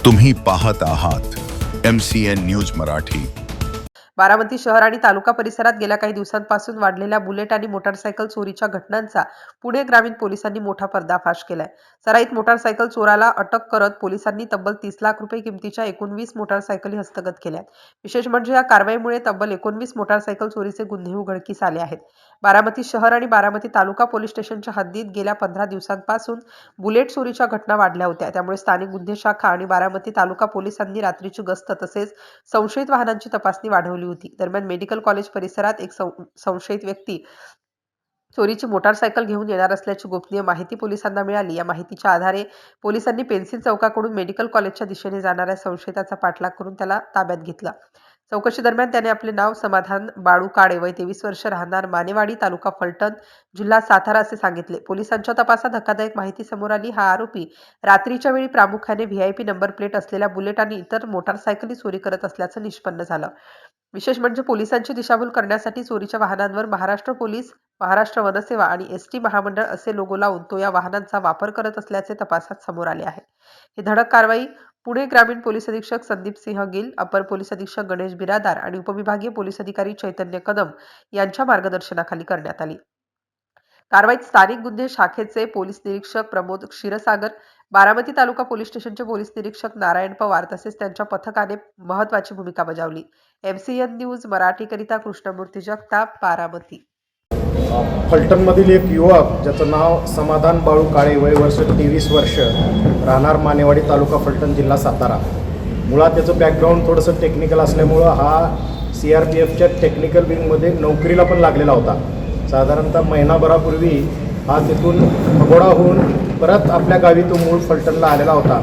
तुम्ही पाहत आहात MCN न्यूज मराठी। बारामती शहर आणि तालुका परिसरात गेल्या काही दिवसांपासून वाढलेल्या बुलेट आणि मोटारसायकल चोरीच्या घटनांचा पुणे ग्रामीण पोलिसांनी मोठा पर्दाफाश केलाय। सराईत मोटारसायकल चोराला अटक करत पोलिसांनी तब्बल 30 लाख रुपये किमतीच्या 19 मोटारसायकली हस्तगत केल्या। विशेष म्हणजे या कारवाईमुळे तब्बल 19 मोटारसायकल चोरीचे गुन्हे उघडकीस आले आहेत। बारामती शहर आणि बारामती तालुका पोलीस स्टेशनच्या हद्दीत गेल्या 15 दिवसांपासून बुलेट चोरीच्या घटना वाढल्या होत्या। त्यामुळे स्थानिक गुन्हे शाखा आणि बारामती तालुका पोलिसांनी रात्रीची गस्त तसेच संशयित वाहनांची तपासणी वाढवली होती। दरम्यान मेडिकल कॉलेज परिसरात एक संशयित व्यक्ती चोरीची मोटारसायकल घेऊन येणार असल्याची गोपनीय माहिती पोलिसांना मिळाली। या माहितीच्या आधारे पोलिसांनी पेन्सिल चौकाकडून मेडिकल कॉलेजच्या दिशेने जाणाऱ्या संशयिताचा पाठलाग करून त्याला ताब्यात घेतला। चौकशी दरम्यान त्याने आपले नाव समाधान बाळू काळे, वय 23 वर्ष, राहणार मानेवाडी, तालुका फलटण, जिल्हा सातारा असे सांगितले। पोलिसांच्या तपासात धक्कादायक माहिती समोर आली। हा आरोपी रात्रीच्या वेळी प्रामुख्याने VIP नंबर प्लेट असलेल्या बुलेट आणि इतर मोटारसायकली चोरी करत असल्याचं निष्पन्न झालं। विशेष म्हणजे पोलिसांची दिशाभूल करण्यासाठी चोरीच्या वाहनांवर महाराष्ट्र पोलीस, महाराष्ट्र वनसेवा आणि ST महामंडळ असे लोगो लावून तो या वाहनांचा वापर करत असल्याचे तपासात समोर आले आहे। ही धडक कारवाई पुणे ग्रामीण पोलीस अधीक्षक संदीप सिंह गिल, अपर पोलीस अधीक्षक गणेश बिरादार आणि उपविभागीय पोलीस अधिकारी चैतन्य कदम यांच्या मार्गदर्शनाखाली करण्यात आली। कारवाईत स्थानिक गुन्हे शाखेचे पोलीस निरीक्षक प्रमोद क्षीरसागर, बारामती तालुका पोलीस स्टेशनचे पोलीस निरीक्षक नारायण पवार तसेच त्यांच्या पथकाने महत्त्वाची भूमिका बजावली। MCN न्यूज मराठीकरिता कृष्णमूर्ती जगताप, बारामती। फलटणमधील एक युवक ज्याचं नाव समाधान बाळू काळे, वय वर्ष 23 वर्ष, राहणार मानेवाडी, तालुका फलटण, जिल्हा सातारा। मुळात त्याचं बॅकग्राऊंड थोडंसं टेक्निकल असल्यामुळं हा CRPFच्या टेक्निकल विंगमध्ये नोकरीला पण लागलेला होता। साधारणतः महिनाभरापूर्वी हा तिथून भगोडा होऊन परत आपल्या गावी तो मूळ फलटणला आलेला होता।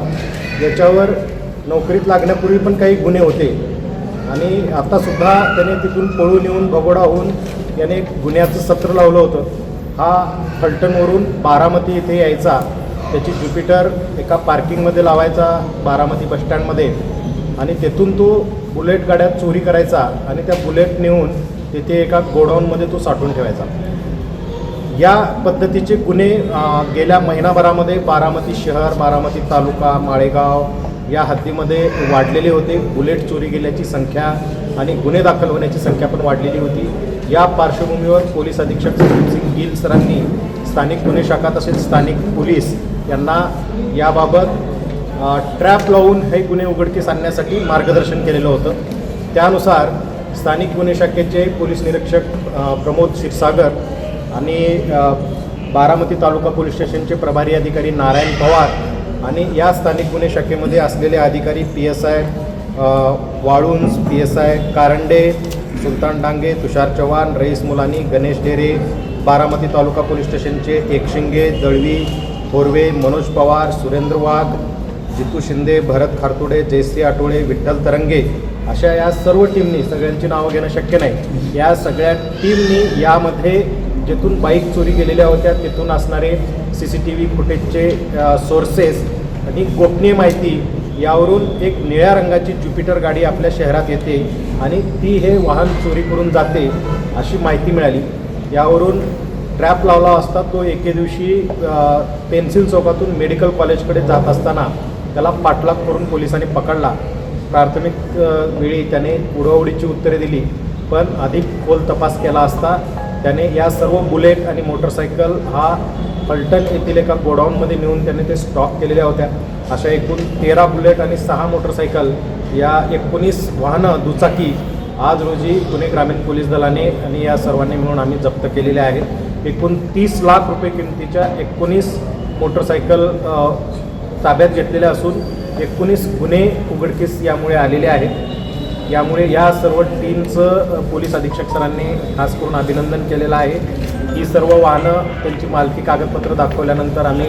याच्यावर नोकरीत लागण्यापूर्वी पण काही गुन्हे होते आणि आत्तासुद्धा त्याने तिथून पळून येऊन भगोडा होऊन त्याने एक गुन्ह्याचं सत्र लावलं होतं। हा फलटणवरून बारामती इथे यायचा, त्याची ज्युपिटर एका पार्किंगमध्ये लावायचा बारामती बसस्टँडमध्ये आणि तेथून तो बुलेट गाड्या चोरी करायचा आणि त्या बुलेट नेऊन तिथे एका गोडाऊनमध्ये तो साठवून ठेवायचा। या पद्धतीचे गुन्हे गेल्या महिनाभरामध्ये बारामती शहर, बारामती तालुका, माळेगाव या हद्दीमध्ये वाढलेले होते। बुलेट चोरी गेल्याची संख्या आणि गुन्हे दाखल होण्याची संख्या पण वाढलेली होती। या पार्श्वभूमीवर पोलीस अधीक्षक संदीप सिंह गिल सरांनी स्थानिक गुन्हे शाखा तसेच स्थानिक पोलीस यांना याबाबत ट्रॅप लावून हे गुन्हे उघडकीस आणण्यासाठी मार्गदर्शन केलेलं होतं। त्यानुसार स्थानिक गुन्हे शाखेचे पोलीस निरीक्षक प्रमोद क्षीरसागर आणि बारामती तालुका पोलीस स्टेशनचे प्रभारी अधिकारी नारायण पवार आणि या स्थानिक गुन्हे शाखेमध्ये असलेले अधिकारी PSI वाळुंज, PSI कारंडे, सुलतान डांगे, तुषार चव्हाण, रईस मुलानी, गणेश डेरे, बारामती तालुका पोलीस स्टेशनचे एकशिंगे, दळवी, थोरवे, मनोज पवार, सुरेंद्र वाघ, जितू शिंदे, भरत खारतुडे, जयश्री आठवळे, विठ्ठल तरंगे अशा या सर्व टीमनी, सगळ्यांची नावं घेणं शक्य नाही, या सगळ्या टीमनी यामध्ये जिथून बाईक चोरी गेलेल्या होत्या तिथून असणारे CCTV फुटेजचे सोर्सेस आणि गोपनीय माहिती यावरून एक निळ्या रंगाची ज्युपिटर गाडी आपल्या शहरात येते आणि ती हे वाहन चोरी करून जाते अशी माहिती मिळाली। यावरून ट्रॅप लावला असता तो एके दिवशी पेन्सिल चौकातून मेडिकल कॉलेजकडे जात असताना त्याला पाठलाग करून पोलिसांनी पकडला। प्राथमिक वेळी त्याने उडवाउडीची उत्तरे दिली, पण अधिक खोल तपास केला असता त्याने या सर्व बुलेट आणि मोटरसायकल हा फलटण येथील एका गोडाऊनमध्ये नेऊन त्याने ते स्टॉक केलेल्या होत्या। अशा एकूण 13 बुलेट आणि 6 मोटरसायकल या 19 वाहनं दुचाकी आज रोजी पुणे ग्रामीण पोलीस दलाने आणि या सर्वांनी मिळून आम्ही जप्त केलेल्या आहेत। एकूण 30 लाख रुपये किमतीच्या 19 मोटरसायकल ताब्यात घेतलेल्या असून 19 गुन्हे उघडकीस यामुळे आलेले आहेत। यामुळे या सर्व टीमचं पोलीस अधीक्षक सरांनी खास करून अभिनंदन केलेलं आहे। ही सर्व वाहनं त्यांची मालकी कागदपत्र दाखवल्यानंतर आम्ही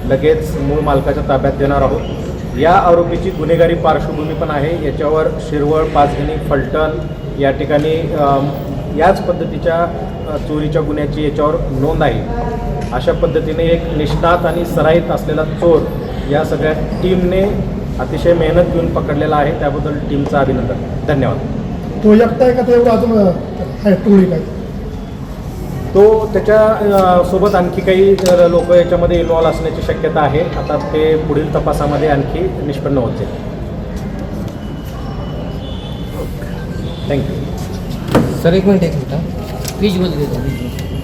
लगेच मूळ मालकाच्या ताब्यात देणार आहोत। या आरोपीची गुन्हेगारी पार्श्वभूमी पण आहे। याच्यावर शिरवळ, पाचगणी, फलटण या ठिकाणी याच पद्धतीच्या चोरीच्या गुन्ह्याची याच्यावर नोंद आहे। अशा पद्धतीने एक निष्णात आणि सराईत असलेला चोर या सगळ्या टीमने अतिशय मेहनत घेऊन पकडलेला आहे, त्याबद्दल टीमचं अभिनंदन। धन्यवाद। तो एकटा आहे का तेवढं अजून आहे टोळी काय? तो त्याच्या सोबत आणखी काही लोक याच्यामध्ये इन्व्हॉल्व असण्याची शक्यता आहे। आता ते पुढील तपासामध्ये आणखी निष्पन्न होते। थँक्यू. सर एक मिनिट फ्रीजमध्ये देतो.